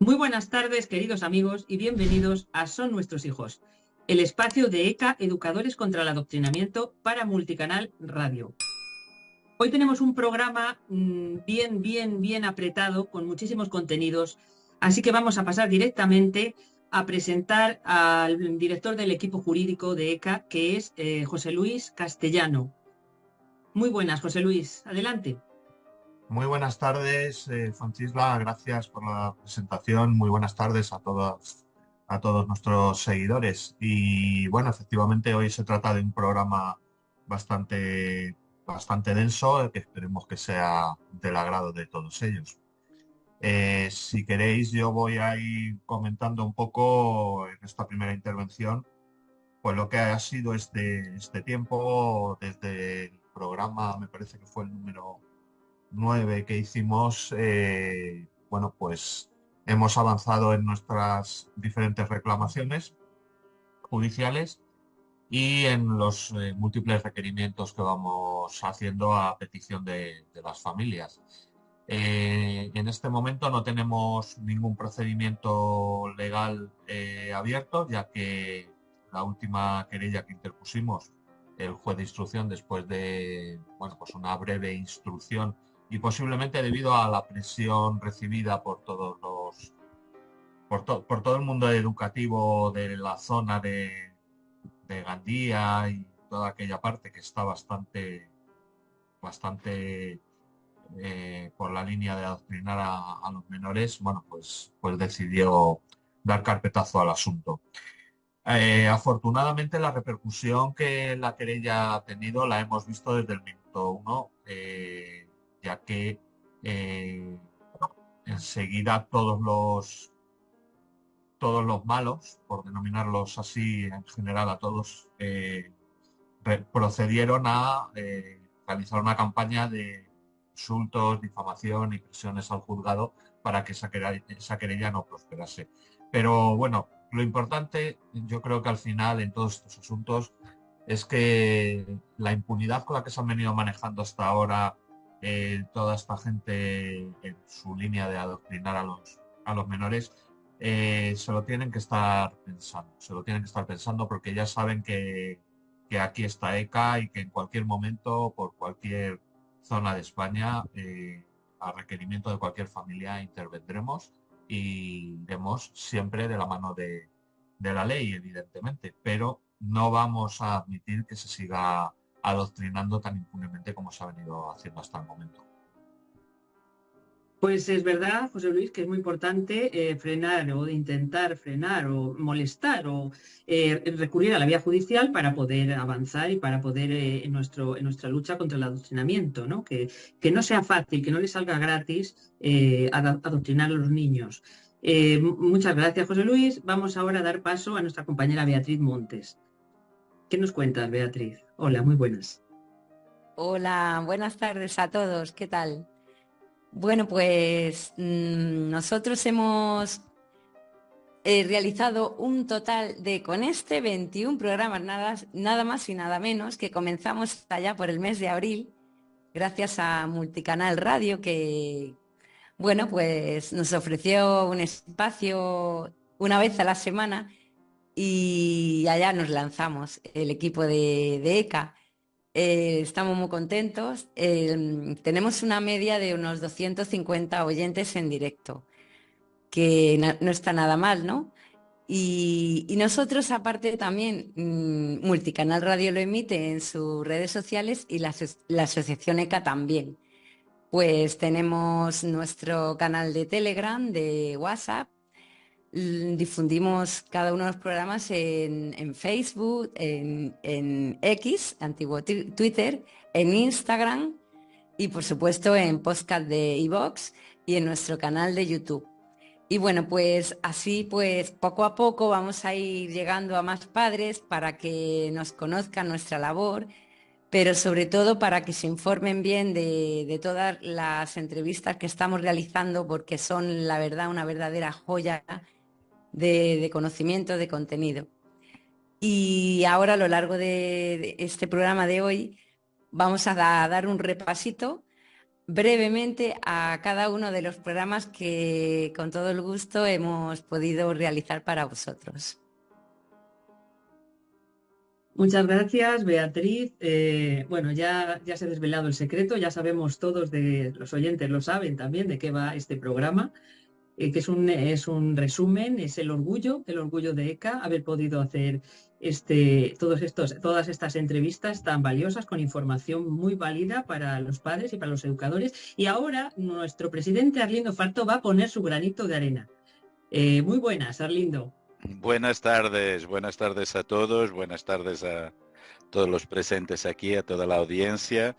Muy buenas tardes, queridos amigos, y bienvenidos a Son Nuestros Hijos, el espacio de ECA Educadores contra el Adoctrinamiento para Multicanal Radio. Hoy tenemos un programa bien apretado, con muchísimos contenidos, así que vamos a pasar directamente a presentar al director del equipo jurídico de ECA, que es José Luis Castellano. Muy buenas, José Luis, adelante. Muy buenas tardes, Francisla, gracias por la presentación. Muy buenas tardes a todos nuestros seguidores. Y bueno, efectivamente hoy se trata de un programa bastante denso, que esperemos que sea del agrado de todos ellos. Si queréis, yo voy a ir comentando un poco en esta primera intervención, pues lo que ha sido este tiempo desde el programa, me parece que fue el número 9 que hicimos. Bueno, pues hemos avanzado en nuestras diferentes reclamaciones judiciales y en los múltiples requerimientos que vamos haciendo a petición de las familias. En este momento no tenemos ningún procedimiento legal abierto, ya que la última querella que interpusimos, el juez de instrucción, después de bueno, pues una breve instrucción y posiblemente debido a la presión recibida por todo el mundo educativo de la zona de Gandía y toda aquella parte que está bastante por la línea de adoctrinar a los menores, bueno, pues decidió dar carpetazo al asunto. Afortunadamente la repercusión que la querella ha tenido la hemos visto desde el minuto uno, ya que eh, enseguida todos los malos, por denominarlos así en general a todos, procedieron a realizar una campaña de insultos, difamación y presiones al juzgado para que esa querella no prosperase. Pero bueno, lo importante, yo creo que al final en todos estos asuntos es que la impunidad con la que se han venido manejando hasta ahora toda esta gente en su línea de adoctrinar a los menores, se lo tienen que estar pensando porque ya saben que aquí está ECA y que en cualquier momento, por cualquier zona de España, a requerimiento de cualquier familia, intervendremos y iremos siempre de la mano de la ley, evidentemente, pero no vamos a admitir que se siga adoctrinando tan impunemente como se ha venido haciendo hasta el momento. Pues es verdad, José Luis, que es muy importante frenar o intentar frenar o molestar o recurrir a la vía judicial para poder avanzar y para poder en nuestra lucha contra el adoctrinamiento, ¿no? Que no sea fácil, que no le salga gratis adoctrinar a los niños. Muchas gracias, José Luis. Vamos ahora a dar paso a nuestra compañera Beatriz Montes. ¿Qué nos cuentas, Beatriz? Hola, muy buenas. Hola, buenas tardes a todos. ¿Qué tal? Bueno, pues nosotros hemos realizado un total de, con este, 21 programas, nada más y nada menos, que comenzamos allá por el mes de abril, gracias a Multicanal Radio, que, bueno, pues nos ofreció un espacio una vez a la semana y allá nos lanzamos, el equipo de ECA. Estamos muy contentos. Tenemos una media de unos 250 oyentes en directo, que no está nada mal, ¿no? Y nosotros, aparte, también, Multicanal Radio lo emite en sus redes sociales y la Asociación ECA también. Pues tenemos nuestro canal de Telegram, de WhatsApp. Difundimos cada uno de los programas en Facebook, en X, antiguo Twitter, en Instagram y por supuesto en podcast de iVoox y en nuestro canal de YouTube. Y bueno, pues así pues poco a poco vamos a ir llegando a más padres para que nos conozcan nuestra labor, pero sobre todo para que se informen bien de todas las entrevistas que estamos realizando, porque son, la verdad, una verdadera joya de conocimiento, de contenido. Y ahora, a lo largo de este programa de hoy, vamos a dar un repasito brevemente a cada uno de los programas que con todo el gusto hemos podido realizar para vosotros. Muchas gracias, Beatriz. Bueno, ya se ha desvelado el secreto, ya sabemos todos, de los oyentes lo saben también, de qué va este programa, que es un resumen, es el orgullo de ECA, haber podido hacer todas estas entrevistas tan valiosas, con información muy válida para los padres y para los educadores. Y ahora nuestro presidente Arlindo Farto va a poner su granito de arena. Muy buenas, Arlindo. Buenas tardes a todos, buenas tardes a todos los presentes aquí, a toda la audiencia.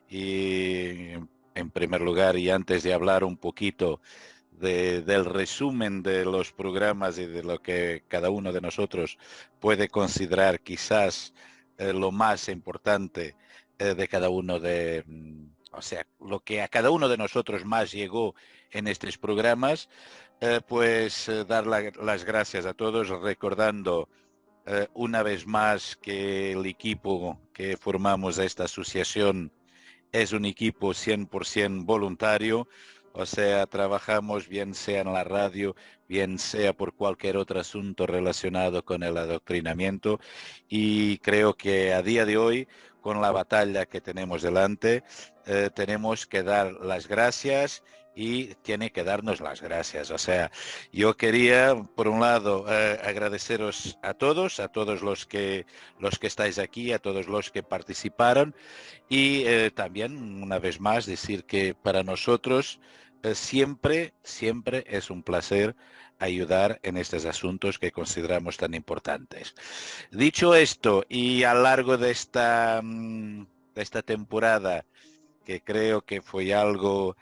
Y en primer lugar, y antes de hablar un poquito del resumen de los programas y de lo que cada uno de nosotros puede considerar quizás lo más importante de cada uno o sea, lo que a cada uno de nosotros más llegó en estos programas, dar las gracias a todos, recordando una vez más que el equipo que formamos esta asociación es un equipo 100% voluntario, o sea, trabajamos bien sea en la radio, bien sea por cualquier otro asunto relacionado con el adoctrinamiento, y creo que a día de hoy, con la batalla que tenemos delante, tenemos que dar las gracias y tiene que darnos las gracias. O sea, yo quería, por un lado, agradeceros a todos los que estáis aquí, a todos los que participaron, y también, una vez más, decir que para nosotros siempre es un placer ayudar en estos asuntos que consideramos tan importantes. Dicho esto, y a lo largo de esta temporada, que creo que fue algo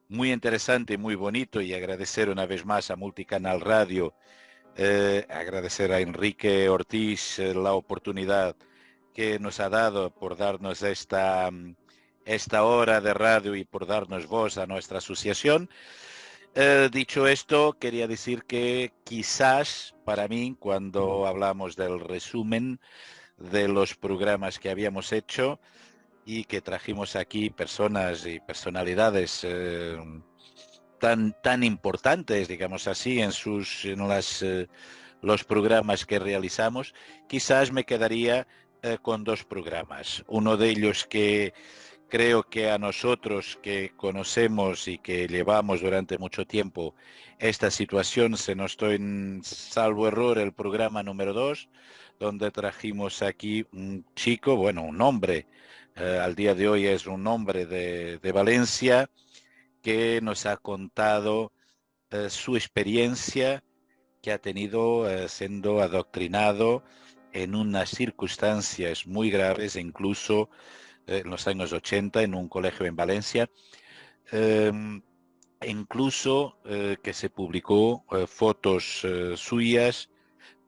muy interesante y muy bonito, y agradecer una vez más a Multicanal Radio, agradecer a Enrique Ortiz la oportunidad que nos ha dado por darnos esta hora de radio y por darnos voz a nuestra asociación. Dicho esto, quería decir que quizás para mí, cuando hablamos del resumen de los programas que habíamos hecho y que trajimos aquí personas y personalidades tan importantes, digamos así, en los programas que realizamos, quizás me quedaría con dos programas. Uno de ellos que creo que a nosotros que conocemos y que llevamos durante mucho tiempo esta situación, se nos estoy, salvo error, el programa número 2, donde trajimos aquí un chico, bueno, un hombre, al día de hoy es un hombre de Valencia, que nos ha contado su experiencia que ha tenido siendo adoctrinado en unas circunstancias muy graves, incluso en los años 80 en un colegio en Valencia, eh, incluso que se publicó fotos suyas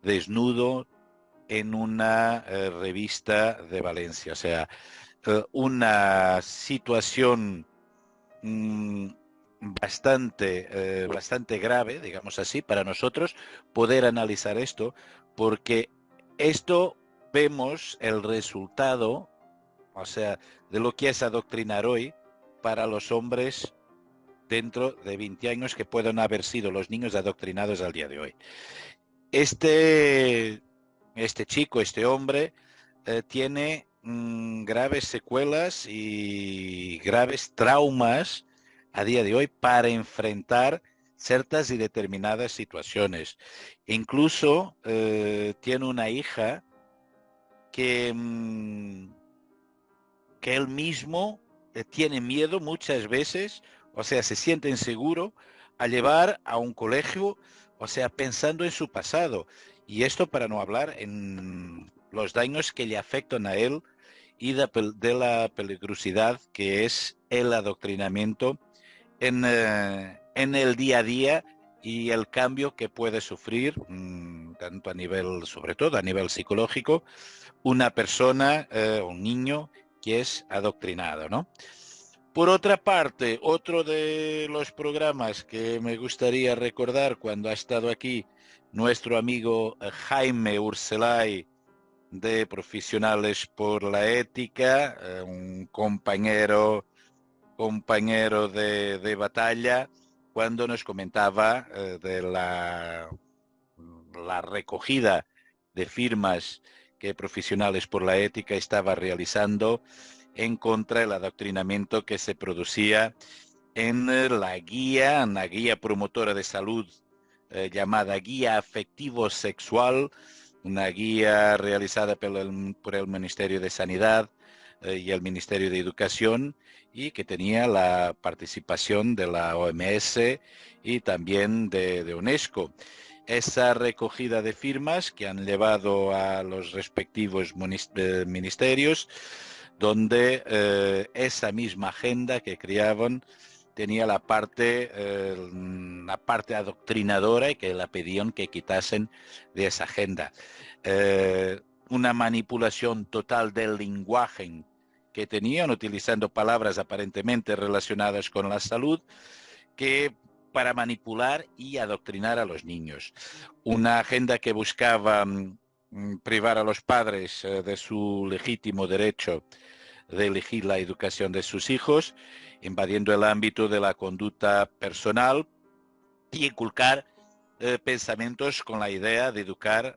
desnudo en una revista de Valencia. O sea, una situación mm, bastante grave, digamos así, para nosotros poder analizar esto, porque esto vemos el resultado, o sea, de lo que es adoctrinar hoy para los hombres dentro de 20 años que pueden haber sido los niños adoctrinados al día de hoy. Este chico, este hombre, tiene graves secuelas y graves traumas a día de hoy para enfrentar ciertas y determinadas situaciones. Incluso tiene una hija que él mismo tiene miedo muchas veces, o sea, se siente inseguro a llevar a un colegio, o sea, pensando en su pasado. Y esto para no hablar en los daños que le afectan a él y de la peligrosidad que es el adoctrinamiento en el día a día, y el cambio que puede sufrir, tanto a nivel, sobre todo a nivel psicológico, una persona, un niño que es adoctrinado, ¿no? Por otra parte, otro de los programas que me gustaría recordar cuando ha estado aquí nuestro amigo Jaime Urselay, de Profesionales por la Ética, un compañero compañero de batalla cuando nos comentaba de la recogida de firmas que Profesionales por la Ética estaba realizando en contra del adoctrinamiento que se producía en la guía promotora de salud llamada Guía Afectivo Sexual, una guía realizada por el Ministerio de Sanidad y el Ministerio de Educación, y que tenía la participación de la OMS y también de UNESCO. Esa recogida de firmas que han llevado a los respectivos ministerios, donde esa misma agenda que creaban tenía la parte adoctrinadora y que la pedían que quitasen de esa agenda. Una manipulación total del lenguaje que tenían, utilizando palabras aparentemente relacionadas con la salud, que para manipular y adoctrinar a los niños. Una agenda que buscaba privar a los padres de su legítimo derecho de elegir la educación de sus hijos, invadiendo el ámbito de la conducta personal y inculcar pensamientos con la idea de educar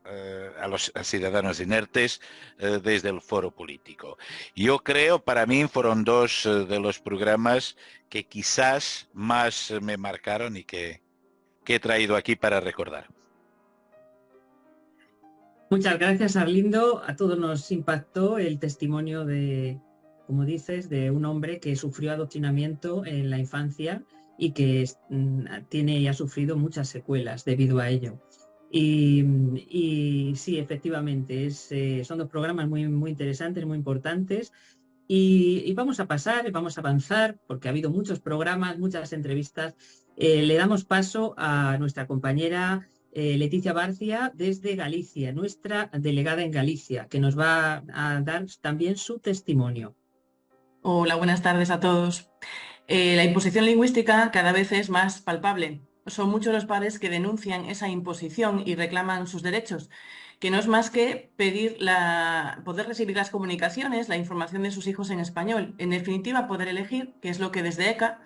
a los ciudadanos inertes desde el foro político. Yo creo, para mí, fueron dos de los programas que quizás más me marcaron y que he traído aquí para recordar. Muchas gracias, Arlindo. A todos nos impactó el testimonio de, como dices, de un hombre que sufrió adoctrinamiento en la infancia y que tiene y ha sufrido muchas secuelas debido a ello. Y sí, efectivamente, son dos programas muy, muy interesantes, muy importantes. Y vamos a pasar, vamos a avanzar, porque ha habido muchos programas, muchas entrevistas. Le damos paso a nuestra compañera Leticia Barcia desde Galicia, nuestra delegada en Galicia, que nos va a dar también su testimonio. Hola, buenas tardes a todos. La imposición lingüística cada vez es más palpable. Son muchos los padres que denuncian esa imposición y reclaman sus derechos, que no es más que pedir poder recibir las comunicaciones, la información de sus hijos en español. En definitiva, poder elegir, que es lo que desde ECA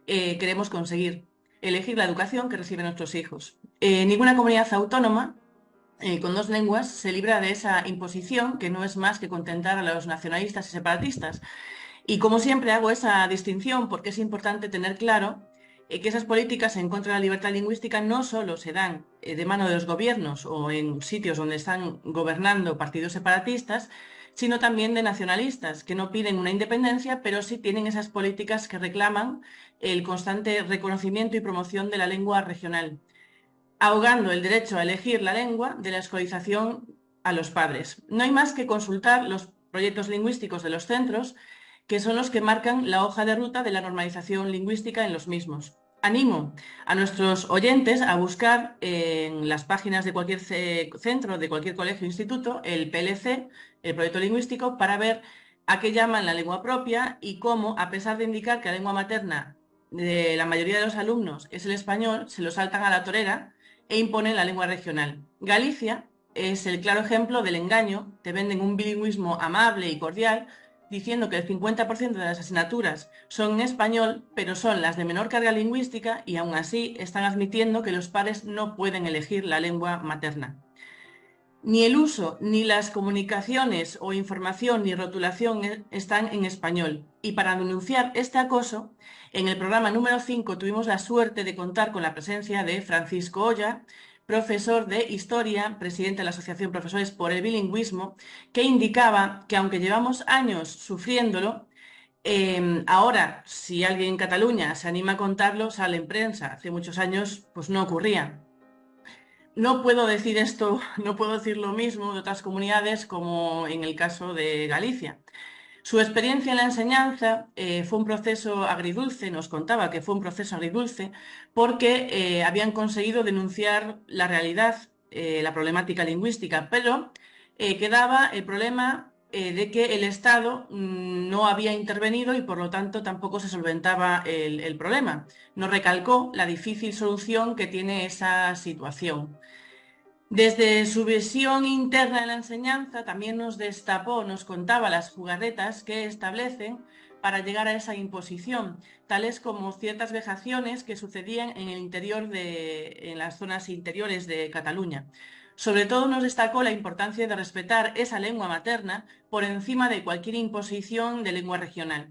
queremos conseguir, elegir la educación que reciben nuestros hijos. Ninguna comunidad autónoma con dos lenguas se libra de esa imposición, que no es más que contentar a los nacionalistas y separatistas. Y como siempre hago esa distinción porque es importante tener claro que esas políticas en contra de la libertad lingüística no solo se dan de mano de los gobiernos o en sitios donde están gobernando partidos separatistas, sino también de nacionalistas que no piden una independencia, pero sí tienen esas políticas que reclaman el constante reconocimiento y promoción de la lengua regional, ahogando el derecho a elegir la lengua de la escolarización a los padres. No hay más que consultar los proyectos lingüísticos de los centros, que son los que marcan la hoja de ruta de la normalización lingüística en los mismos. Animo a nuestros oyentes a buscar en las páginas de cualquier centro, de cualquier colegio o instituto, el PLC, el proyecto lingüístico, para ver a qué llaman la lengua propia y cómo, a pesar de indicar que la lengua materna de la mayoría de los alumnos es el español, se lo saltan a la torera e imponen la lengua regional. Galicia es el claro ejemplo del engaño. Te venden un bilingüismo amable y cordial, diciendo que el 50% de las asignaturas son en español, pero son las de menor carga lingüística y aún así están admitiendo que los padres no pueden elegir la lengua materna. Ni el uso, ni las comunicaciones o información ni rotulación están en español. Y para denunciar este acoso, en el programa número 5 tuvimos la suerte de contar con la presencia de Francisco Olla, profesor de Historia, presidente de la Asociación Profesores por el Bilingüismo, que indicaba que aunque llevamos años sufriéndolo, ahora, si alguien en Cataluña se anima a contarlo, sale en prensa. Hace muchos años pues no ocurría. No puedo decir esto, no puedo decir lo mismo de otras comunidades como en el caso de Galicia. Su experiencia en la enseñanza fue un proceso agridulce, nos contaba que fue un proceso agridulce porque habían conseguido denunciar la realidad, la problemática lingüística, pero quedaba el problema de que el Estado no había intervenido y por lo tanto tampoco se solventaba el problema. Nos recalcó la difícil solución que tiene esa situación. Desde su visión interna en la enseñanza también nos destapó, nos contaba las jugarretas que establecen para llegar a esa imposición, tales como ciertas vejaciones que sucedían en las zonas interiores de Cataluña. Sobre todo nos destacó la importancia de respetar esa lengua materna por encima de cualquier imposición de lengua regional.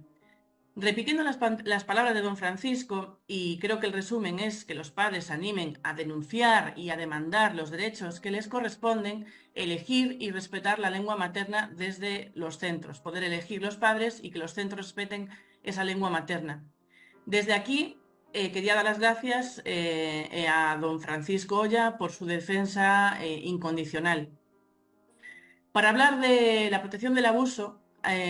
Repitiendo las palabras de don Francisco, y creo que el resumen es que los padres animen a denunciar y a demandar los derechos que les corresponden, elegir y respetar la lengua materna desde los centros, poder elegir los padres y que los centros respeten esa lengua materna. Desde aquí quería dar las gracias a don Francisco Oya por su defensa incondicional. Para hablar de la protección del abuso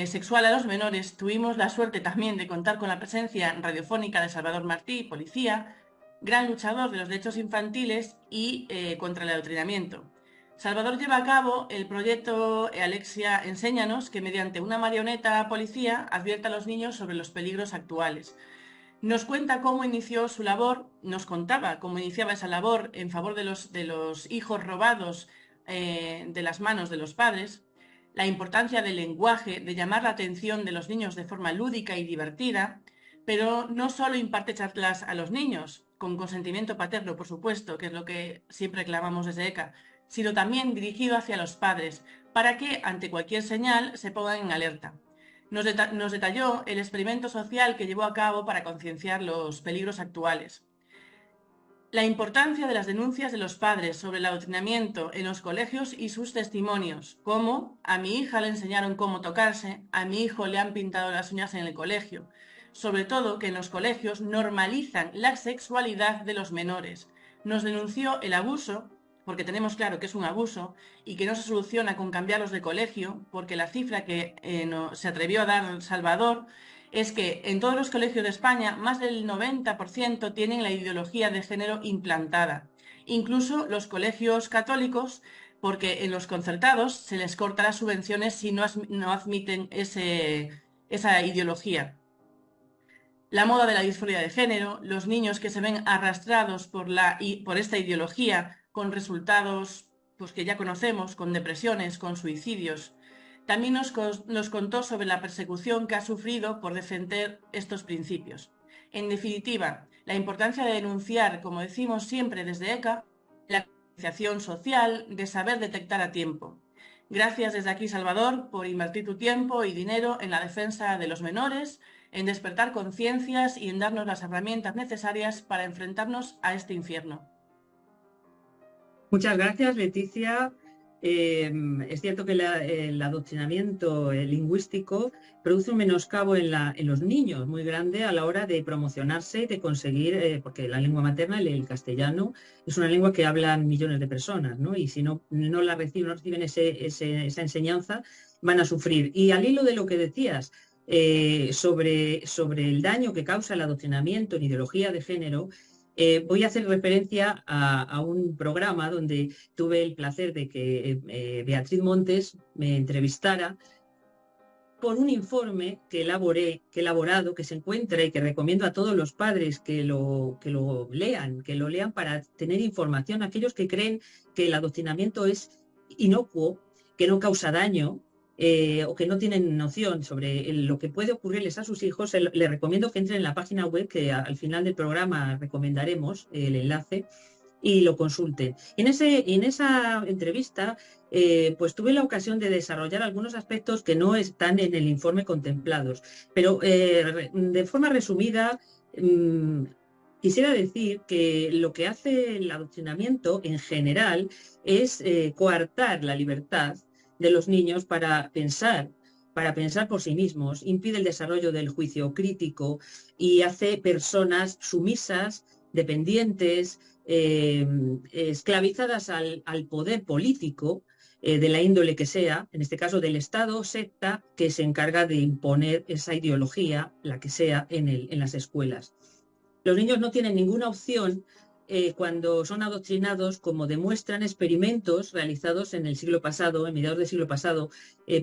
sexual a los menores, tuvimos la suerte también de contar con la presencia radiofónica de Salvador Martí, policía, gran luchador de los derechos infantiles y contra el adoctrinamiento. Salvador lleva a cabo el proyecto Alexia Enséñanos, que mediante una marioneta policía advierte a los niños sobre los peligros actuales. Nos cuenta cómo inició su labor, nos contaba cómo iniciaba esa labor en favor de los hijos robados de las manos de los padres, la importancia del lenguaje, de llamar la atención de los niños de forma lúdica y divertida, pero no solo imparte charlas a los niños, con consentimiento paterno, por supuesto, que es lo que siempre clamamos desde ECA, sino también dirigido hacia los padres, para que ante cualquier señal se pongan en alerta. Nos detalló el experimento social que llevó a cabo para concienciar los peligros actuales. La importancia de las denuncias de los padres sobre el adoctrinamiento en los colegios y sus testimonios, como a mi hija le enseñaron cómo tocarse, a mi hijo le han pintado las uñas en el colegio. Sobre todo que en los colegios normalizan la sexualidad de los menores. Nos denunció el abuso, porque tenemos claro que es un abuso, y que no se soluciona con cambiarlos de colegio, porque la cifra que se atrevió a dar Salvador es que en todos los colegios de España más del 90% tienen la ideología de género implantada. Incluso los colegios católicos, porque en los concertados se les corta las subvenciones si no admiten esa ideología. La moda de la disforia de género, los niños que se ven arrastrados por esta ideología con resultados pues, que ya conocemos, con depresiones, con suicidios. También nos contó sobre la persecución que ha sufrido por defender estos principios. En definitiva, la importancia de denunciar, como decimos siempre desde ECA, la concienciación social, de saber detectar a tiempo. Gracias desde aquí, Salvador, por invertir tu tiempo y dinero en la defensa de los menores, en despertar conciencias y en darnos las herramientas necesarias para enfrentarnos a este infierno. Muchas gracias, Leticia. Es cierto que el adoctrinamiento lingüístico produce un menoscabo en los niños muy grande a la hora de promocionarse y de conseguir, porque la lengua materna, el castellano, es una lengua que hablan millones de personas, ¿no? Y si no reciben esa enseñanza, van a sufrir. Y al hilo de lo que decías sobre el daño que causa el adoctrinamiento en ideología de género, voy a hacer referencia a un programa donde tuve el placer de que Beatriz Montes me entrevistara por un informe que he elaborado, que se encuentra y que recomiendo a todos los padres que lo lean para tener información, aquellos que creen que el adoctrinamiento es inocuo, que no causa daño, o que no tienen noción sobre lo que puede ocurrirles a sus hijos. Les recomiendo que entren en la página web, que al final del programa recomendaremos el enlace, y lo consulten. En esa entrevista pues tuve la ocasión de desarrollar algunos aspectos que no están en el informe contemplados, pero de forma resumida quisiera decir que lo que hace el adoctrinamiento en general es coartar la libertad de los niños para pensar por sí mismos, impide el desarrollo del juicio crítico y hace personas sumisas, dependientes, esclavizadas al poder político de la índole que sea, en este caso del Estado, secta, que se encarga de imponer esa ideología, la que sea, en las escuelas. Los niños no tienen ninguna opción cuando son adoctrinados, como demuestran experimentos realizados en el siglo pasado, en mediados del siglo pasado,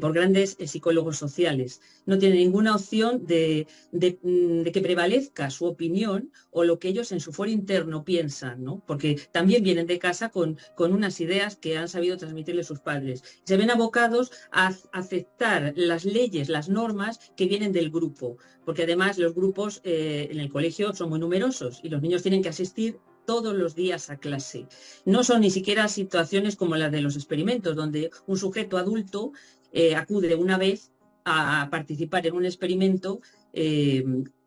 por grandes psicólogos sociales. No tienen ninguna opción de que prevalezca su opinión o lo que ellos en su foro interno piensan, ¿no? Porque también vienen de casa con unas ideas que han sabido transmitirle sus padres. Se ven abocados a aceptar las leyes, las normas que vienen del grupo, porque además los grupos en el colegio son muy numerosos y los niños tienen que asistir todos los días a clase. No son ni siquiera situaciones como las de los experimentos, donde un sujeto adulto acude una vez a participar en un experimento,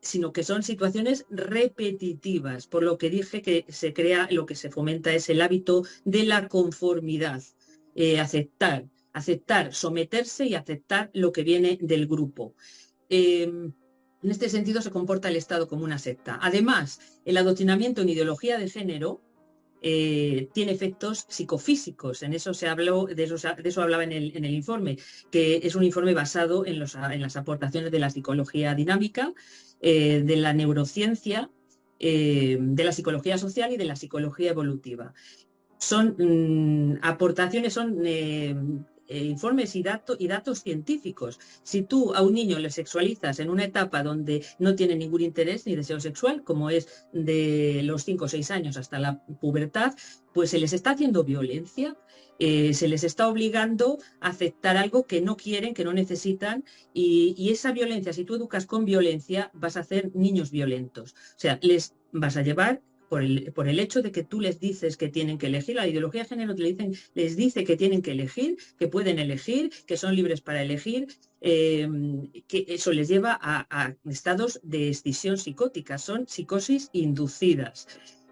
sino que son situaciones repetitivas, por lo que dije que se crea, lo que se fomenta es el hábito de la conformidad, aceptar, someterse y aceptar lo que viene del grupo. En este sentido se comporta el Estado como una secta. Además, el adoctrinamiento en ideología de género tiene efectos psicofísicos. En eso se habló, de eso hablaba en el informe, que es un informe basado en las aportaciones de la psicología dinámica, de la neurociencia, de la psicología social y de la psicología evolutiva. Son aportaciones, son informes y datos científicos. Si tú a un niño le sexualizas en una etapa donde no tiene ningún interés ni deseo sexual, como es de los 5 o 6 años hasta la pubertad, pues se les está haciendo violencia, se les está obligando a aceptar algo que no quieren, que no necesitan, y esa violencia, si tú educas con violencia, vas a hacer niños violentos. O sea, les vas a llevar por el hecho de que tú les dices que tienen que elegir. La ideología de género les dice que tienen que elegir, que pueden elegir, que son libres para elegir, que eso les lleva a estados de escisión psicótica, son psicosis inducidas.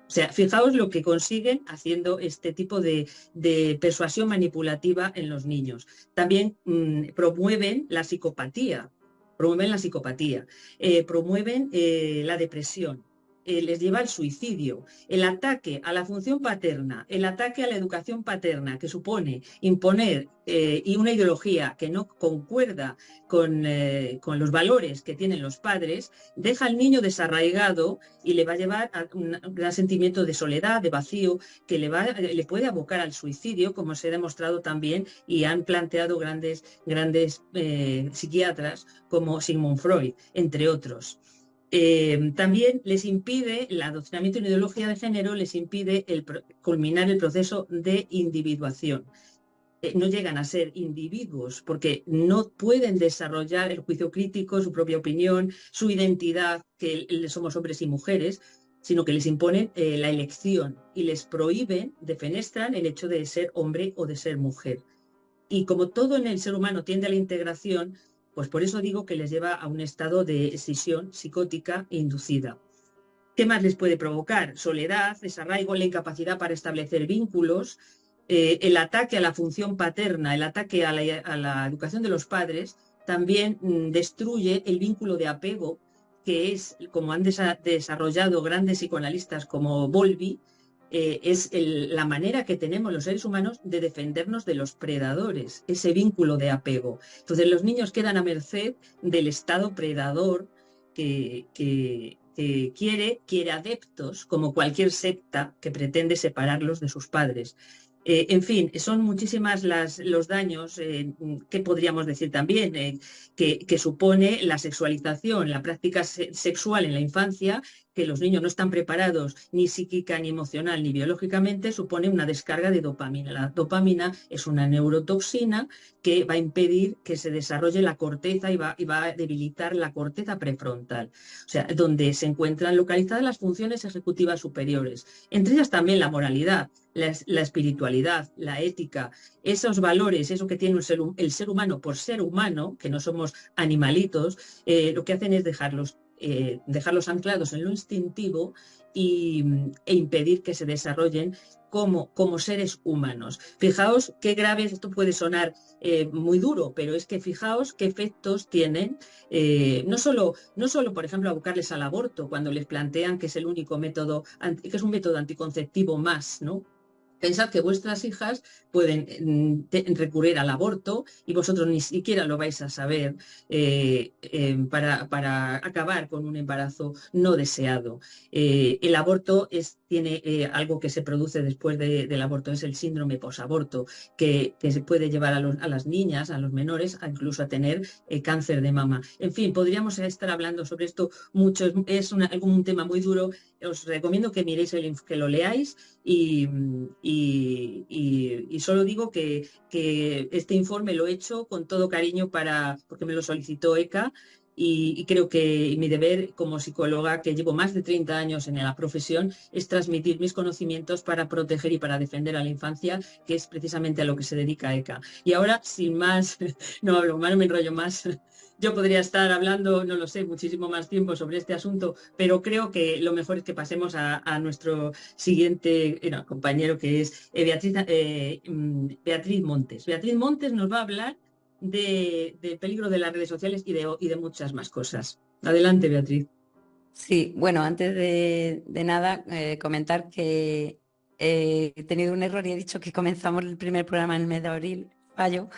O sea, fijaos lo que consiguen haciendo este tipo de persuasión manipulativa en los niños. También promueven la psicopatía, promueven la depresión. Les lleva al suicidio, el ataque a la función paterna, el ataque a la educación paterna, que supone imponer y una ideología que no concuerda con los valores que tienen los padres, deja al niño desarraigado y le va a llevar a un gran sentimiento de soledad, de vacío, que le puede abocar al suicidio, como se ha demostrado también y han planteado grandes psiquiatras como Sigmund Freud, entre otros. También les impide, el adoctrinamiento en ideología de género les impide culminar el proceso de individuación. No llegan a ser individuos porque no pueden desarrollar el juicio crítico, su propia opinión, su identidad, que somos hombres y mujeres, sino que les imponen la elección y les prohíben, defenestran el hecho de ser hombre o de ser mujer. Y como todo en el ser humano tiende a la integración, pues por eso digo que les lleva a un estado de escisión psicótica inducida. ¿Qué más les puede provocar? Soledad, desarraigo, la incapacidad para establecer vínculos, el ataque a la función paterna, el ataque a la educación de los padres, también destruye el vínculo de apego, que es, como han desarrollado grandes psicoanalistas como Bowlby, es la manera que tenemos los seres humanos de defendernos de los predadores, ese vínculo de apego. Entonces los niños quedan a merced del estado predador que quiere adeptos, como cualquier secta que pretende separarlos de sus padres. En fin, son muchísimas los daños que podríamos decir también que supone la sexualización, la práctica sexual en la infancia, que los niños no están preparados ni psíquica, ni emocional, ni biológicamente, supone una descarga de dopamina. La dopamina es una neurotoxina que va a impedir que se desarrolle la corteza y va a debilitar la corteza prefrontal, o sea, donde se encuentran localizadas las funciones ejecutivas superiores, entre ellas también la moralidad, la espiritualidad, la ética, esos valores, eso que tiene el ser humano por ser humano, que no somos animalitos, lo que hacen es dejarlos anclados en lo instintivo e impedir que se desarrollen como seres humanos. Fijaos qué grave, esto puede sonar muy duro, pero es que fijaos qué efectos tienen, no solo, por ejemplo, abocarles al aborto, cuando les plantean que es el único método, que es un método anticonceptivo más, ¿no? Pensad que vuestras hijas pueden recurrir al aborto y vosotros ni siquiera lo vais a saber para acabar con un embarazo no deseado. El aborto es tiene algo que se produce después del aborto, es el síndrome posaborto, que se puede llevar a las niñas, a los menores, incluso a tener cáncer de mama. En fin, podríamos estar hablando sobre esto mucho, es un tema muy duro. Os recomiendo que miréis, que lo leáis y solo digo que este informe lo he hecho con todo cariño porque me lo solicitó ECA y creo que mi deber como psicóloga, que llevo más de 30 años en la profesión, es transmitir mis conocimientos para proteger y para defender a la infancia, que es precisamente a lo que se dedica ECA. Y ahora, sin más, no hablo más, no me enrollo más. Yo podría estar hablando, no lo sé, muchísimo más tiempo sobre este asunto, pero creo que lo mejor es que pasemos a nuestro siguiente compañero, que es Beatriz Montes. Beatriz Montes nos va a hablar del peligro de las redes sociales y de muchas más cosas. Adelante, Beatriz. Sí, bueno, antes de nada, comentar que he tenido un error y he dicho que comenzamos el primer programa en el mes de abril. Fallo,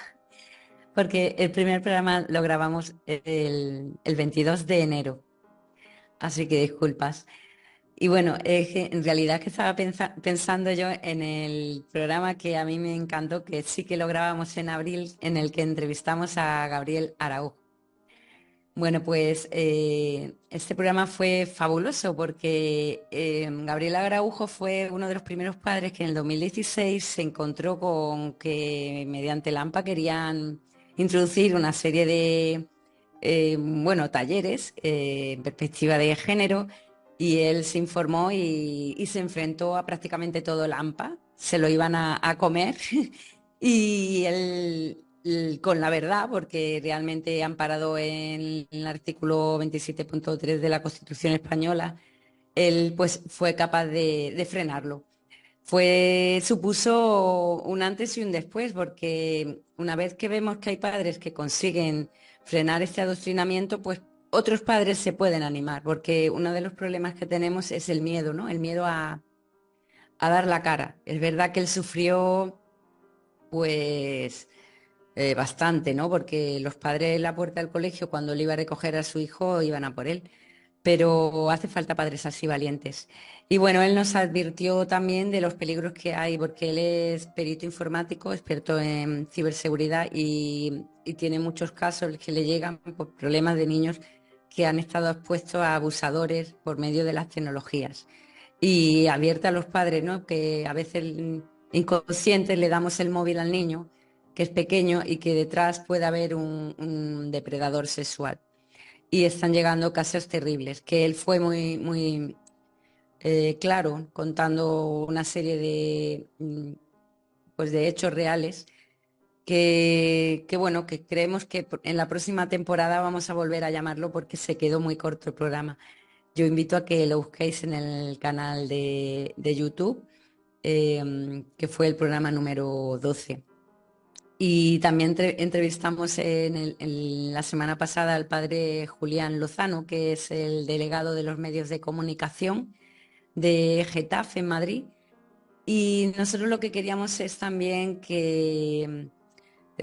porque el primer programa lo grabamos el 22 de enero. Así que disculpas. Y bueno, en realidad es que estaba pensando yo en el programa que a mí me encantó, que sí que lo grabamos en abril, en el que entrevistamos a Gabriel Araujo. Bueno, pues este programa fue fabuloso porque Gabriel Araujo fue uno de los primeros padres que en el 2016 se encontró con que mediante la AMPA querían introducir una serie de talleres en perspectiva de género, y él se informó y se enfrentó a prácticamente todo el AMPA, se lo iban a comer y él con la verdad, porque realmente amparado en el artículo 27.3 de la Constitución española, él pues fue capaz de frenarlo. Supuso un antes y un después, porque una vez que vemos que hay padres que consiguen frenar este adoctrinamiento, pues otros padres se pueden animar, porque uno de los problemas que tenemos es el miedo, ¿no? El miedo a dar la cara. Es verdad que él sufrió pues bastante, ¿no? Porque los padres en la puerta del colegio, cuando él iba a recoger a su hijo, iban a por él. Pero hace falta padres así valientes. Y bueno, él nos advirtió también de los peligros que hay, porque él es perito informático, experto en ciberseguridad y tiene muchos casos que le llegan por problemas de niños que han estado expuestos a abusadores por medio de las tecnologías. Y advierte a los padres, ¿no? Que a veces inconscientes le damos el móvil al niño, que es pequeño, y que detrás puede haber un depredador sexual. Y están llegando casos terribles, que él fue muy claro, contando una serie de hechos reales bueno, que creemos que en la próxima temporada vamos a volver a llamarlo porque se quedó muy corto el programa. Yo invito a que lo busquéis en el canal de YouTube, que fue el programa número 12. Y también entrevistamos en la semana pasada al padre Julián Lozano, que es el delegado de los medios de comunicación de Getafe en Madrid. Y nosotros lo que queríamos es también que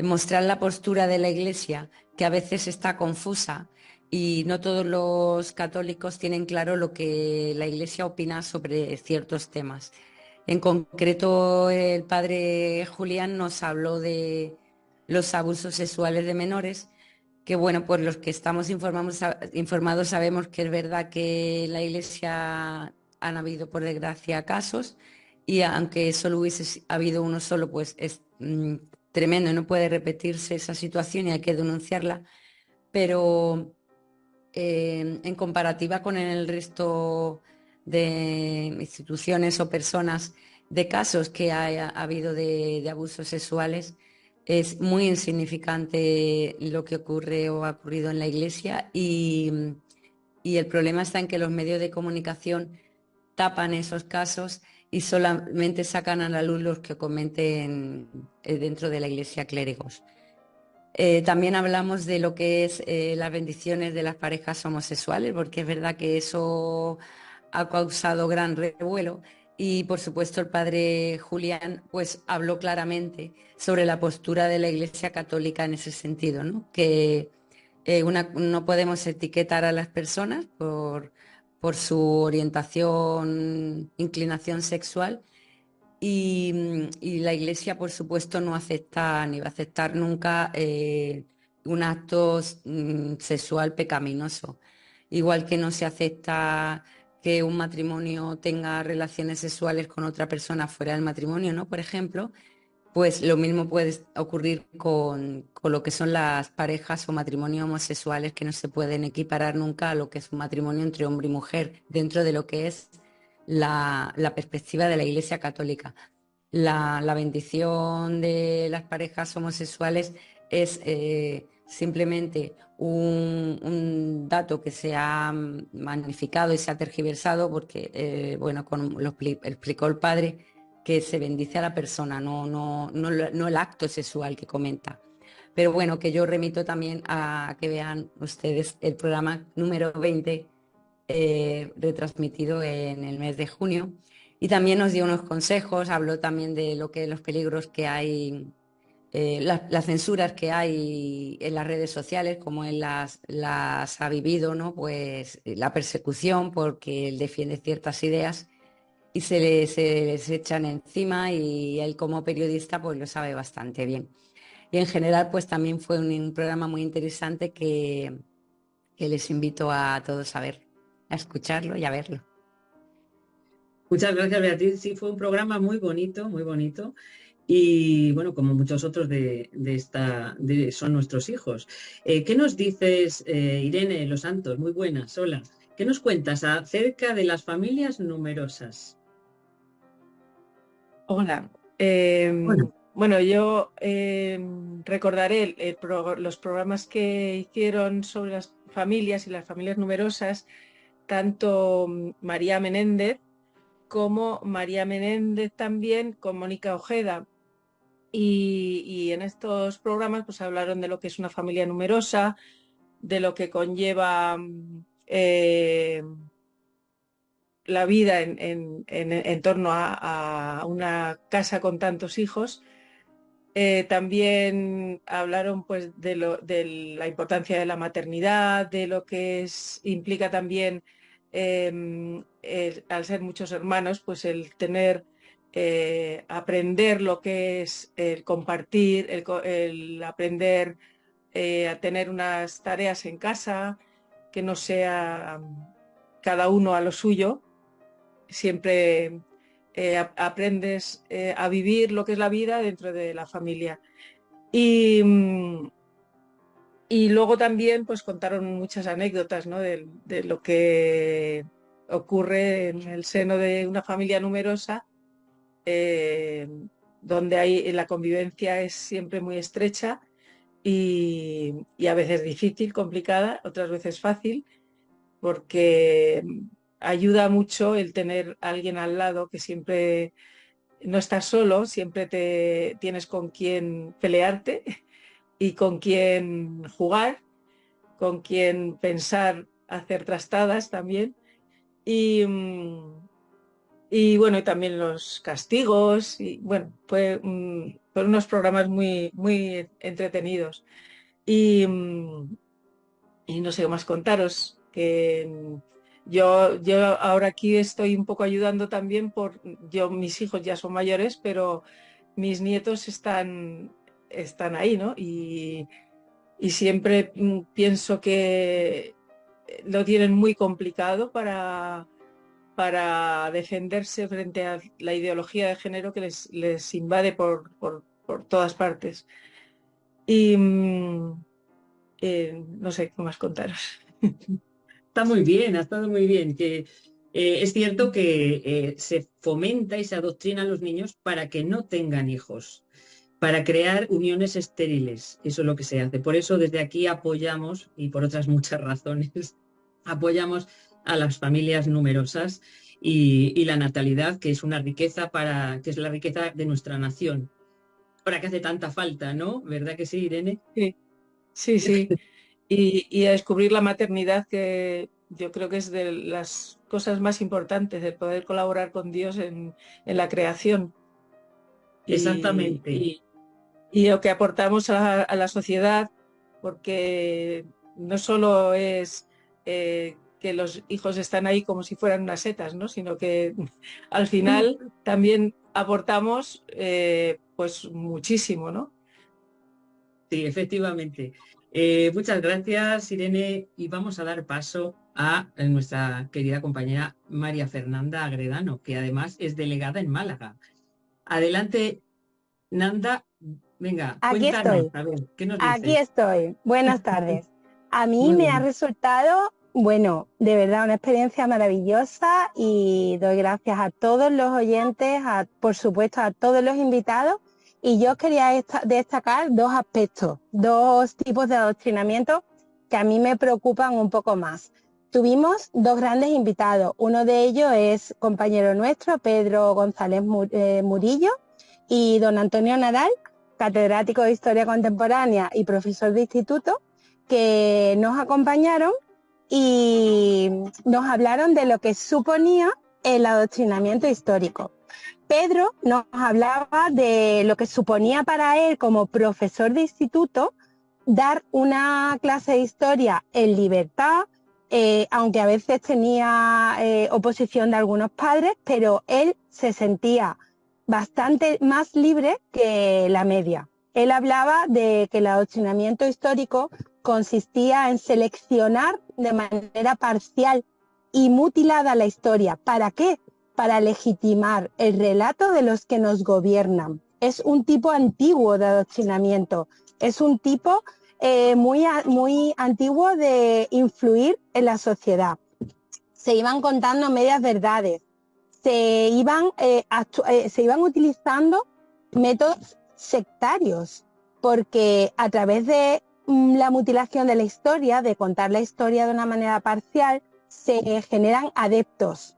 mostrar la postura de la Iglesia, que a veces está confusa y no todos los católicos tienen claro lo que la Iglesia opina sobre ciertos temas. En concreto, el padre Julián nos habló de los abusos sexuales de menores, que bueno, pues los que estamos informados sabemos que es verdad que la Iglesia han habido, por desgracia, casos, y aunque solo hubiese habido uno solo, pues es tremendo, no puede repetirse esa situación y hay que denunciarla, pero en comparativa con el resto de instituciones o personas, de casos que ha habido de abusos sexuales, es muy insignificante lo que ocurre o ha ocurrido en la Iglesia, y el problema está en que los medios de comunicación tapan esos casos y solamente sacan a la luz los que cometen dentro de la Iglesia clérigos. También hablamos de lo que es las bendiciones de las parejas homosexuales, porque es verdad que eso ha causado gran revuelo, y por supuesto el padre Julián pues habló claramente sobre la postura de la Iglesia Católica en ese sentido, ¿no? Que no podemos etiquetar a las personas por su orientación, inclinación sexual. Y la Iglesia, por supuesto, no acepta ni va a aceptar nunca un acto sexual pecaminoso. Igual que no se acepta que un matrimonio tenga relaciones sexuales con otra persona fuera del matrimonio, ¿no? Por ejemplo, pues lo mismo puede ocurrir con lo que son las parejas o matrimonios homosexuales, que no se pueden equiparar nunca a lo que es un matrimonio entre hombre y mujer, dentro de lo que es la perspectiva de la Iglesia Católica. La bendición de las parejas homosexuales es simplemente un dato que se ha magnificado y se ha tergiversado porque, bueno, como lo explicó el padre, que se bendice a la persona, no el acto sexual que comenta. Pero bueno, que yo remito también a que vean ustedes el programa número 20 retransmitido en el mes de junio. Y también nos dio unos consejos, habló también de lo que los peligros que hay, las censuras que hay en las redes sociales, como él las ha vivido, ¿no? Pues la persecución porque él defiende ciertas ideas y se les echan encima, y él como periodista pues lo sabe bastante bien. Y en general pues también fue un programa muy interesante que les invito a todos a ver, a escucharlo y a verlo. Muchas gracias, Beatriz. Sí, fue un programa muy bonito, muy bonito. Y bueno, como muchos otros de Son Nuestros Hijos. ¿Qué nos dices, Irene Los Santos? Muy buenas, hola. ¿Qué nos cuentas acerca de las familias numerosas? Hola. Bueno, Bueno, yo recordaré los programas que hicieron sobre las familias y las familias numerosas, tanto María Menéndez como María Menéndez también con Mónica Ojeda. Y en estos programas pues hablaron de lo que es una familia numerosa, de lo que conlleva la vida en torno a una casa con tantos hijos. También hablaron pues de la importancia de la maternidad, de lo que implica también al ser muchos hermanos, pues el tener, aprender lo que es el compartir, el aprender a tener unas tareas en casa, que no sea cada uno a lo suyo. Siempre aprendes a vivir lo que es la vida dentro de la familia. Y, y luego también pues contaron muchas anécdotas, ¿no? de lo que ocurre en el seno de una familia numerosa, eh, donde la convivencia es siempre muy estrecha y a veces difícil, complicada, otras veces fácil, porque ayuda mucho el tener a alguien al lado que siempre no estás solo, siempre tienes con quien pelearte y con quien jugar, con quien pensar, hacer trastadas también. Y, y bueno, y también los castigos. Y bueno, fueron unos programas muy, muy entretenidos. Y, y no sé qué más contaros, que yo ahora aquí estoy un poco ayudando también mis hijos ya son mayores, pero mis nietos están ahí, ¿no? Y siempre pienso que lo tienen muy complicado para defenderse frente a la ideología de género que les invade por todas partes. Y no sé qué más contaros. está muy bien, ha estado muy bien. Que es cierto que se fomenta y se adoctrina a los niños para que no tengan hijos, para crear uniones estériles. Eso es lo que se hace. Por eso desde aquí apoyamos, y por otras muchas razones, apoyamos a las familias numerosas y la natalidad, que es una riqueza que es la riqueza de nuestra nación. Ahora que hace tanta falta, ¿no? ¿Verdad que sí, Irene? Sí, sí, sí. Y a descubrir la maternidad, que yo creo que es de las cosas más importantes, de poder colaborar con Dios en la creación. Y, Exactamente. y- y lo que aportamos a la sociedad, porque no solo es que los hijos están ahí como si fueran unas setas, ¿no? Sino que al final también aportamos pues muchísimo, ¿no? Sí, efectivamente. Muchas gracias, Irene, y vamos a dar paso a nuestra querida compañera María Fernanda Agredano, que además es delegada en Málaga. Adelante, Nanda. Venga, Aquí cuéntanos, estoy, a ver, ¿qué nos aquí dices? estoy. Buenas tardes. A mí Muy me ha bien. resultado, bueno, de verdad una experiencia maravillosa y doy gracias a todos los oyentes, por supuesto a todos los invitados. Y yo quería destacar dos aspectos, dos tipos de adoctrinamiento que a mí me preocupan un poco más. Tuvimos dos grandes invitados. Uno de ellos es compañero nuestro, Pedro González Murillo, y don Antonio Nadal, catedrático de Historia Contemporánea y profesor de instituto, que nos acompañaron y nos hablaron de lo que suponía el adoctrinamiento histórico. Pedro nos hablaba de lo que suponía para él como profesor de instituto dar una clase de historia en libertad, aunque a veces tenía oposición de algunos padres, pero él se sentía bastante más libre que la media. Él hablaba de que el adoctrinamiento histórico consistía en seleccionar de manera parcial y mutilada la historia. ¿Para qué? Para legitimar el relato de los que nos gobiernan. Es un tipo antiguo de adoctrinamiento, es un tipo muy antiguo de influir en la sociedad. Se iban contando medias verdades, se iban utilizando métodos sectarios, porque a través de la mutilación de la historia, de contar la historia de una manera parcial, se generan adeptos.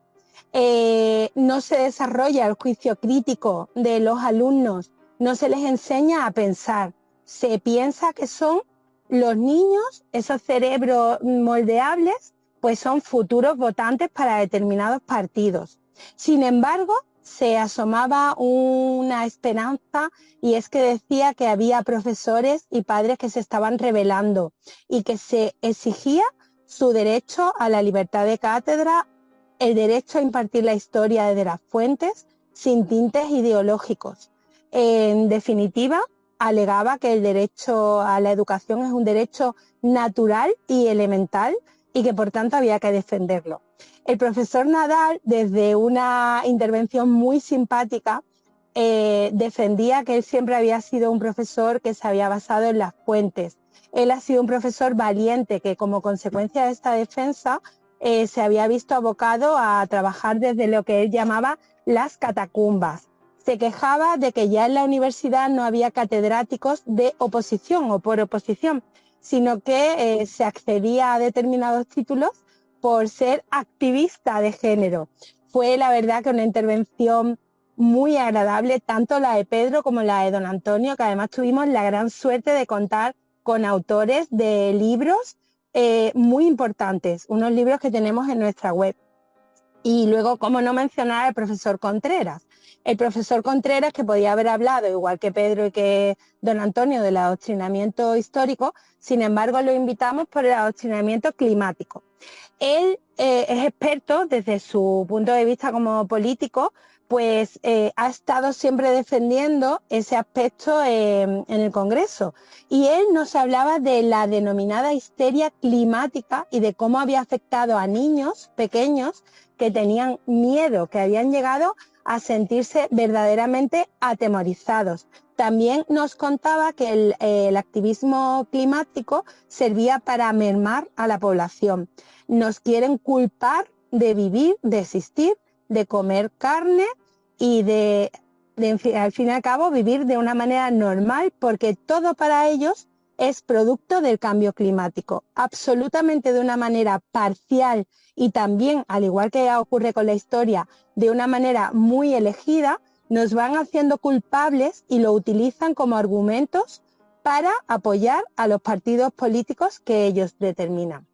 No se desarrolla el juicio crítico de los alumnos, no se les enseña a pensar. Se piensa que son los niños, esos cerebros moldeables, pues son futuros votantes para determinados partidos. Sin embargo, se asomaba una esperanza, y es que decía que había profesores y padres que se estaban rebelando y que se exigía su derecho a la libertad de cátedra, el derecho a impartir la historia desde las fuentes sin tintes ideológicos. En definitiva, alegaba que el derecho a la educación es un derecho natural y elemental y que por tanto había que defenderlo. El profesor Nadal, desde una intervención muy simpática, defendía que él siempre había sido un profesor que se había basado en las fuentes. Él ha sido un profesor valiente que, como consecuencia de esta defensa, se había visto abocado a trabajar desde lo que él llamaba las catacumbas. Se quejaba de que ya en la universidad no había catedráticos de oposición o por oposición, sino que se accedía a determinados títulos por ser activista de género. Fue la verdad que una intervención muy agradable, tanto la de Pedro como la de don Antonio, que además tuvimos la gran suerte de contar con autores de libros muy importantes, unos libros que tenemos en nuestra web. Y luego, cómo no mencionar al profesor Contreras. El profesor Contreras, que podía haber hablado, igual que Pedro y que don Antonio, del adoctrinamiento histórico, sin embargo lo invitamos por el adoctrinamiento climático. Él es experto desde su punto de vista como político, pues ha estado siempre defendiendo ese aspecto en el Congreso. Y él nos hablaba de la denominada histeria climática y de cómo había afectado a niños pequeños que tenían miedo, que habían llegado a sentirse verdaderamente atemorizados. También nos contaba que el activismo climático servía para mermar a la población. Nos quieren culpar de vivir, de existir, de comer carne y de al fin y al cabo vivir de una manera normal, porque todo para ellos es producto del cambio climático, absolutamente de una manera parcial y también, al igual que ocurre con la historia, de una manera muy elegida. Nos van haciendo culpables y lo utilizan como argumentos para apoyar a los partidos políticos que ellos determinan.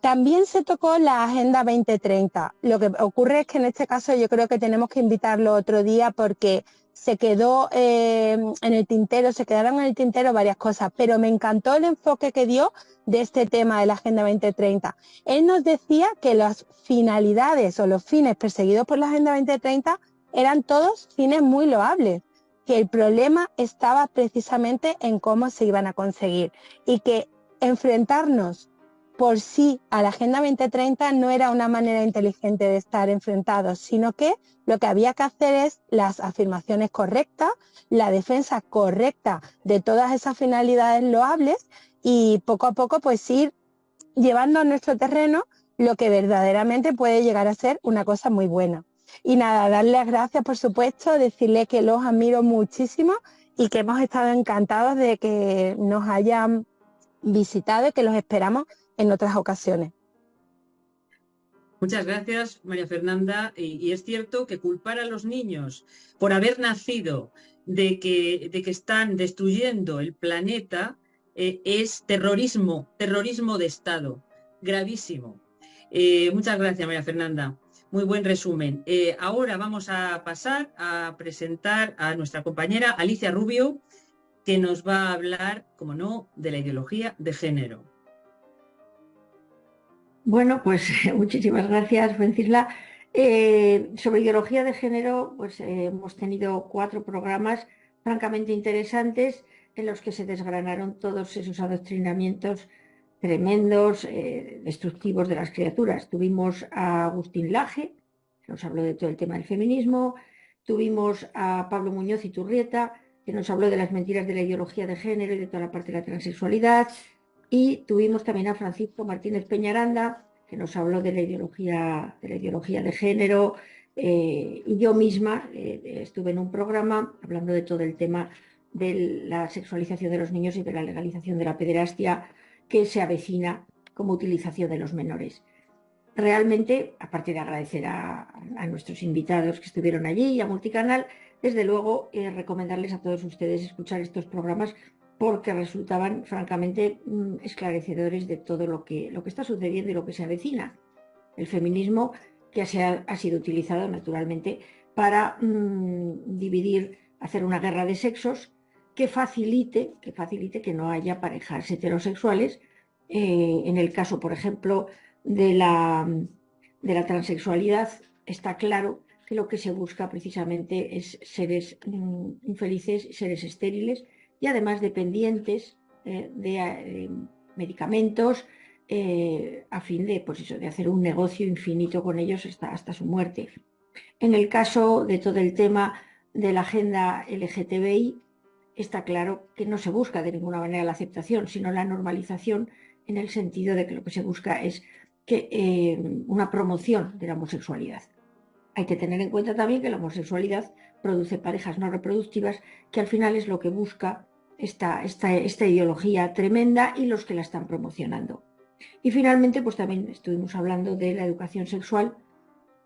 También se tocó la Agenda 2030. Lo que ocurre es que en este caso yo creo que tenemos que invitarlo otro día, porque se quedó en el tintero, se quedaron en el tintero varias cosas, pero me encantó el enfoque que dio de este tema de la Agenda 2030. Él nos decía que las finalidades o los fines perseguidos por la Agenda 2030 eran todos fines muy loables, que el problema estaba precisamente en cómo se iban a conseguir y que enfrentarnos por sí a la Agenda 2030 no era una manera inteligente de estar enfrentados, sino que lo que había que hacer es las afirmaciones correctas, la defensa correcta de todas esas finalidades loables y poco a poco pues ir llevando a nuestro terreno lo que verdaderamente puede llegar a ser una cosa muy buena. Y nada, darles las gracias por supuesto, decirles que los admiro muchísimo y que hemos estado encantados de que nos hayan visitado y que los esperamos en otras ocasiones. Muchas gracias, María Fernanda. Y es cierto que culpar a los niños por haber nacido de que están destruyendo el planeta es terrorismo de Estado, gravísimo. Muchas gracias, María Fernanda. Muy buen resumen. Ahora vamos a pasar a presentar a nuestra compañera Alicia Rubio, que nos va a hablar, como no, de la ideología de género. Bueno, pues muchísimas gracias, Vencisla. Sobre ideología de género, pues hemos tenido 4 programas francamente interesantes en los que se desgranaron todos esos adoctrinamientos tremendos, destructivos de las criaturas. Tuvimos a Agustín Laje, que nos habló de todo el tema del feminismo. Tuvimos a Pablo Muñoz Iturrieta, que nos habló de las mentiras de la ideología de género y de toda la parte de la transexualidad. Y tuvimos también a Francisco Martínez Peñaranda, que nos habló de la ideología de género, y yo misma estuve en un programa hablando de todo el tema de la sexualización de los niños y de la legalización de la pederastia que se avecina como utilización de los menores. Realmente, aparte de agradecer a nuestros invitados que estuvieron allí y a Multicanal, desde luego recomendarles a todos ustedes escuchar estos programas porque resultaban francamente esclarecedores de todo lo que está sucediendo y lo que se avecina. El feminismo que ha sido utilizado naturalmente para dividir, hacer una guerra de sexos que facilite que no haya parejas heterosexuales. En el caso, por ejemplo, de la transexualidad, está claro que lo que se busca precisamente es seres infelices, seres estériles, y además dependientes de medicamentos a fin de, pues eso, de hacer un negocio infinito con ellos hasta su muerte. En el caso de todo el tema de la agenda LGTBI, está claro que no se busca de ninguna manera la aceptación, sino la normalización, en el sentido de que lo que se busca es una promoción de la homosexualidad. Hay que tener en cuenta también que la homosexualidad produce parejas no reproductivas, que al final es lo que busca esta ideología tremenda y los que la están promocionando. Y finalmente, pues también estuvimos hablando de la educación sexual,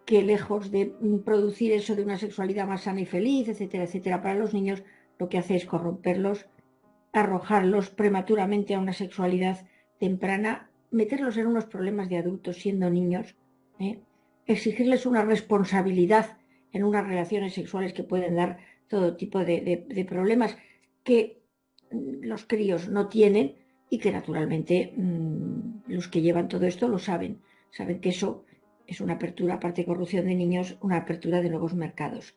que lejos de producir eso de una sexualidad más sana y feliz, etcétera, etcétera, para los niños, lo que hace es corromperlos, arrojarlos prematuramente a una sexualidad temprana, meterlos en unos problemas de adultos siendo niños, exigirles una responsabilidad en unas relaciones sexuales que pueden dar todo tipo de problemas que los críos no tienen y que naturalmente los que llevan todo esto lo saben que eso es una apertura, aparte de corrupción de niños, una apertura de nuevos mercados.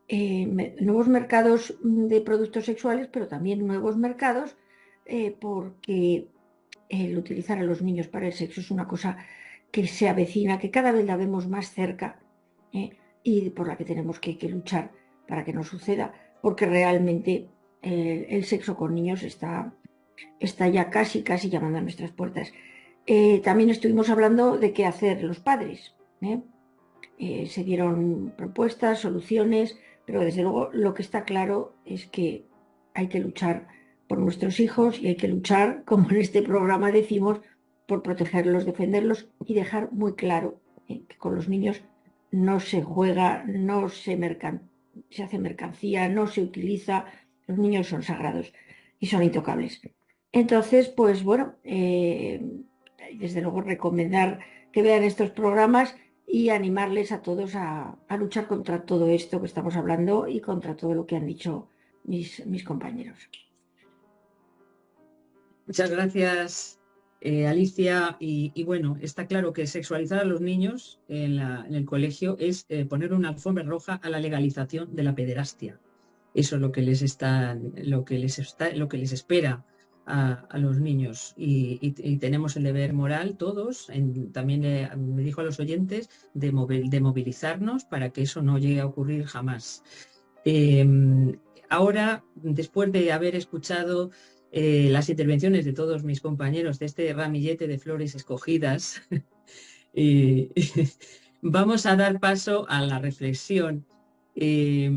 Nuevos mercados de productos sexuales, pero también nuevos mercados porque el utilizar a los niños para el sexo es una cosa que se avecina, que cada vez la vemos más cerca y por la que tenemos que luchar para que no suceda, porque realmente el sexo con niños está ya casi llamando a nuestras puertas. También estuvimos hablando de qué hacer los padres. Se dieron propuestas, soluciones, pero desde luego lo que está claro es que hay que luchar por nuestros hijos y hay que luchar, como en este programa decimos, por protegerlos, defenderlos y dejar muy claro que con los niños no se juega, no se hace mercancía, no se utiliza. Los niños son sagrados y son intocables. Entonces, pues bueno, desde luego recomendar que vean estos programas y animarles a todos a luchar contra todo esto que estamos hablando y contra todo lo que han dicho mis compañeros. Muchas gracias, Alicia. Y bueno, está claro que sexualizar a los niños en el colegio es poner una alfombra roja a la legalización de la pederastia. Eso es lo que les espera a los niños. Y tenemos el deber moral todos, también me dijo a los oyentes, de movilizarnos para que eso no llegue a ocurrir jamás. Ahora, después de haber escuchado las intervenciones de todos mis compañeros de este ramillete de flores escogidas, vamos a dar paso a la reflexión de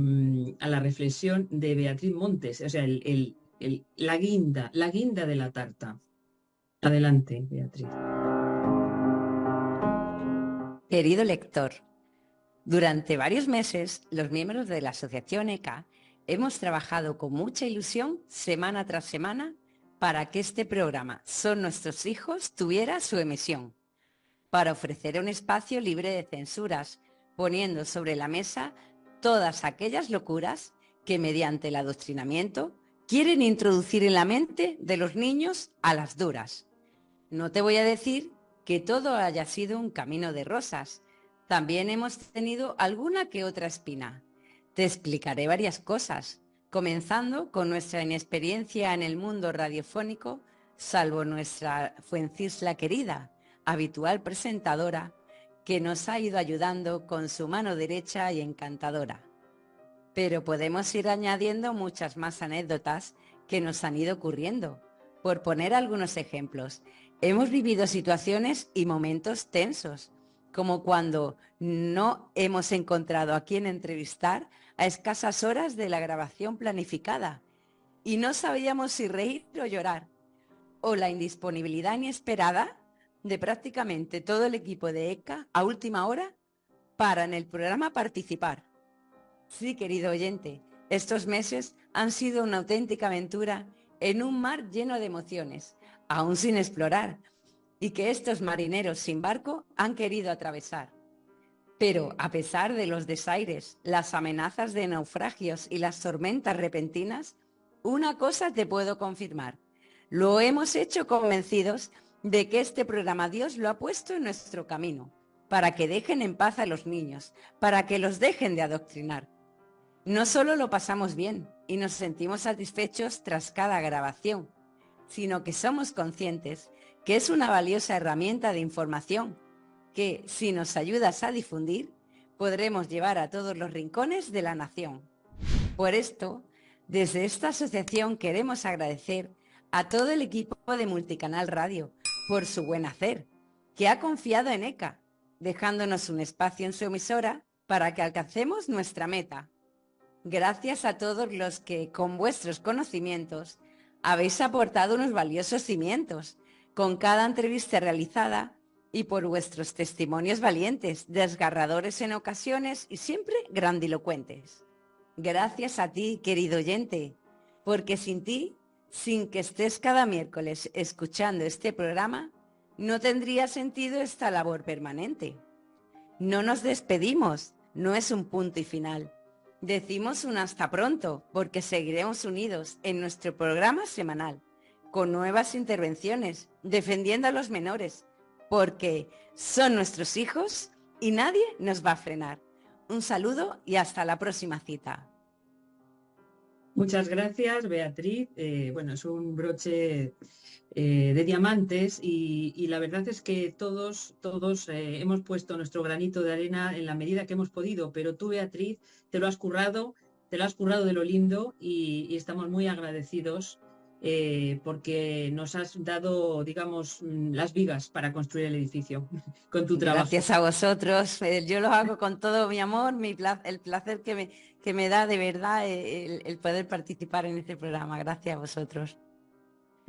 Beatriz Montes, o sea, la guinda de la tarta. Adelante, Beatriz. Querido lector, durante varios meses los miembros de la Asociación ECA hemos trabajado con mucha ilusión semana tras semana para que este programa Son Nuestros Hijos tuviera su emisión, para ofrecer un espacio libre de censuras, poniendo sobre la mesa todas aquellas locuras que mediante el adoctrinamiento quieren introducir en la mente de los niños a las duras. No te voy a decir que todo haya sido un camino de rosas. También hemos tenido alguna que otra espina. Te explicaré varias cosas, comenzando con nuestra inexperiencia en el mundo radiofónico, salvo nuestra Fuencisla querida, habitual presentadora, que nos ha ido ayudando con su mano derecha y encantadora. Pero podemos ir añadiendo muchas más anécdotas que nos han ido ocurriendo. Por poner algunos ejemplos, hemos vivido situaciones y momentos tensos, como cuando no hemos encontrado a quién entrevistar a escasas horas de la grabación planificada y no sabíamos si reír o llorar, o la indisponibilidad inesperada de prácticamente todo el equipo de ECA a última hora para en el programa participar. Sí, querido oyente, estos meses han sido una auténtica aventura en un mar lleno de emociones, aún sin explorar, y que estos marineros sin barco han querido atravesar. Pero a pesar de los desaires, las amenazas de naufragios y las tormentas repentinas, una cosa te puedo confirmar: lo hemos hecho convencidos de que este programa Dios lo ha puesto en nuestro camino, para que dejen en paz a los niños, para que los dejen de adoctrinar. No solo lo pasamos bien y nos sentimos satisfechos tras cada grabación, sino que somos conscientes que es una valiosa herramienta de información que, si nos ayudas a difundir, podremos llevar a todos los rincones de la nación. Por esto, desde esta asociación queremos agradecer a todo el equipo de Multicanal Radio por su buen hacer, que ha confiado en ECA, dejándonos un espacio en su emisora para que alcancemos nuestra meta. Gracias a todos los que, con vuestros conocimientos, habéis aportado unos valiosos cimientos con cada entrevista realizada y por vuestros testimonios valientes, desgarradores en ocasiones y siempre grandilocuentes. Gracias a ti, querido oyente, porque sin ti, sin que estés cada miércoles escuchando este programa, no tendría sentido esta labor permanente. No nos despedimos, no es un punto y final. Decimos un hasta pronto, porque seguiremos unidos en nuestro programa semanal, con nuevas intervenciones, defendiendo a los menores, porque son nuestros hijos y nadie nos va a frenar. Un saludo y hasta la próxima cita. Muchas gracias, Beatriz. Bueno, es un broche de diamantes y la verdad es que todos hemos puesto nuestro granito de arena en la medida que hemos podido, pero tú, Beatriz, te lo has currado de lo lindo y estamos muy agradecidos porque nos has dado, digamos, las vigas para construir el edificio con tu trabajo. Gracias a vosotros. Yo lo hago con todo mi amor, el placer que me da de verdad el poder participar en este programa. Gracias a vosotros.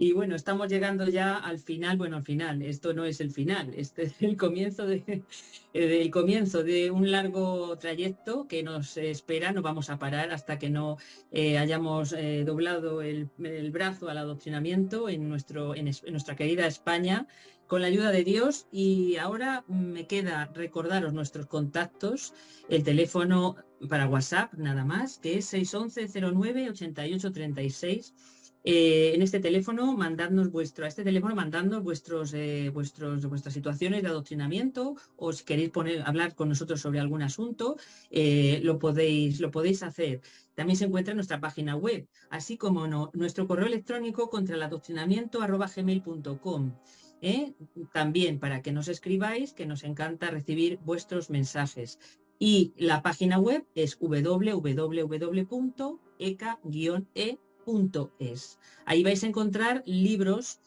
Y bueno, estamos llegando ya al final. Bueno, al final, esto no es el final, este es el comienzo del comienzo de un largo trayecto que nos espera. No vamos a parar hasta que no hayamos doblado el brazo al adoctrinamiento en nuestra querida España, con la ayuda de Dios. Y ahora me queda recordaros nuestros contactos, el teléfono para WhatsApp nada más, que es 611-09-8836. En este teléfono, mandadnos vuestras situaciones de adoctrinamiento, o si queréis hablar con nosotros sobre algún asunto, lo podéis hacer. También se encuentra en nuestra página web, así como nuestro correo electrónico contraladoctrinamiento@gmail.com. También para que nos escribáis, que nos encanta recibir vuestros mensajes. Y la página web es www.eca-e.es. Ahí vais a encontrar libros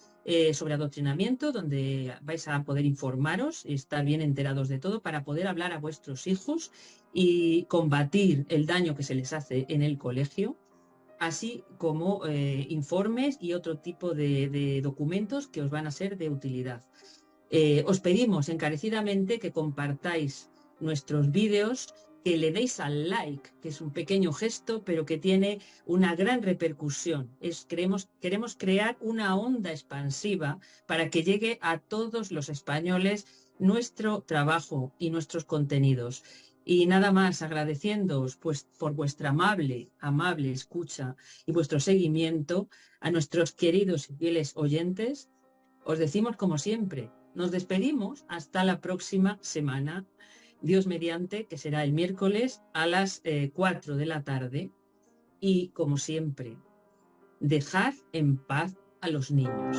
sobre adoctrinamiento, donde vais a poder informaros y estar bien enterados de todo para poder hablar a vuestros hijos y combatir el daño que se les hace en el colegio, así como informes y otro tipo de documentos que os van a ser de utilidad. Os pedimos encarecidamente que compartáis nuestros vídeos, que le deis al like, que es un pequeño gesto, pero que tiene una gran repercusión. Queremos crear una onda expansiva para que llegue a todos los españoles nuestro trabajo y nuestros contenidos. Y nada más, agradeciéndoos pues, por vuestra amable escucha y vuestro seguimiento. A nuestros queridos y fieles oyentes, os decimos como siempre, nos despedimos hasta la próxima semana, Dios mediante, que será el miércoles a las 4 de la tarde. Y como siempre, dejad en paz a los niños.